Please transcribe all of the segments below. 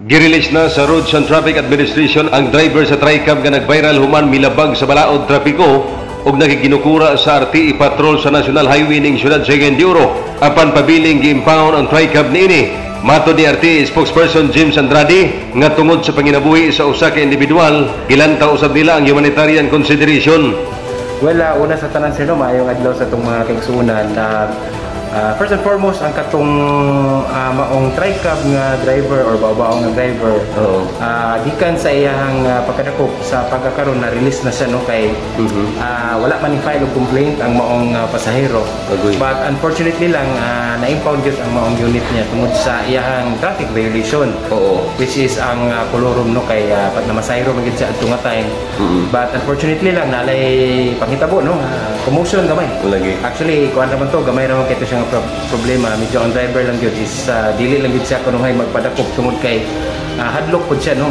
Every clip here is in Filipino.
Girelease na sa Roads and Traffic Administration ang driver sa TRICAB nga nag-viral human milabag sa balaod trapiko ug nagiginukura sa RTE patrol sa National Highway ning siyudad sa Genduro. Apan pabiling gi-impound ang TRICAB niini. Matod ni RTE spokesperson James Andrade nga tungod sa panginabuhi sa usa ka individual, gilantaw usab nila ang humanitarian consideration. Well, una sa tanan sir, maayong adlaw sa itong mga kaigsuunan na first and foremost, ang katong maong TRICAB nga driver or babaong nga driver, gikan sa iyang pagkadakop sa pagkakaroon na release na siya, no, kay wala man i-file og complaint ang maong pasahero. But unfortunately lang, na-impound yun ang maong unit niya tungod sa iyang traffic violation, which is ang kolorum, no, kay pat na masahero magid siya adtong time. But unfortunately lang, nalay panghitabo, no, commotion gamay. Actually, kuan naman to, gamay naman kay ito siyang problema. Medyo ang driver lang yun is dili lang yun siya kunuhay magpadakop tungod kay hadlok po siya, no.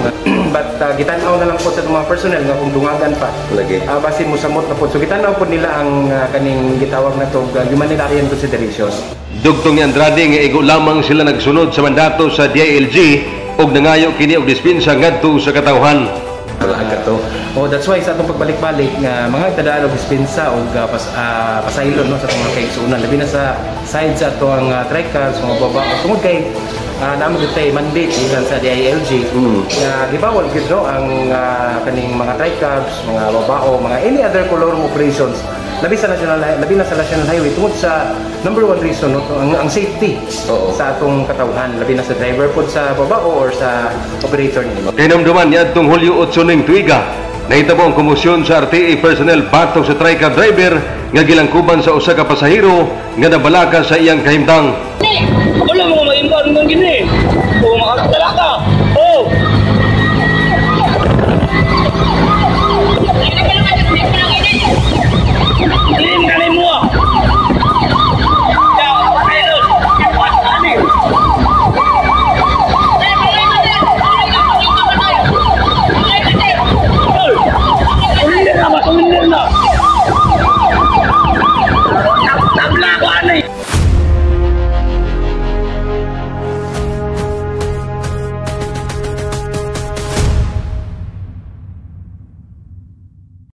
But gitanaw na lang po sa mga personnel nga kung dungagan pa basin mo samot na po, so gitanaw po nila ang kaning gitawag na to humanitarian consideration. Dugtong ni Andrade nga igo lamang sila nagsunod sa mandato sa DILG ug nangayo kini og dispensa ngadto sa katawhan. That's why sa atong pagbalik-balik nga mga tadaan og dispensa og pasaylo, no, sa atong mga kaigsuunan, labi na sa side sa atong TRICAB sa mga baba tungod kay naman gitay mandate ilan sa DILG nga gibawal gid, no, ang kaning mga TRICABs, mga babao, mga any other colorum operations labi na sa national highway tungod sa number one reason, no, ang safety sa atong katawhan, labi na sa driver pod sa babao or sa operator nila. Kinamduman niya itong Hulyo 8 ning tuiga, nahitabo ang komosyon sa RTE personnel batok sa TRICAB driver nga gilangkuban sa usa ka pasahero nga nabalaka sa iyang kahimtang.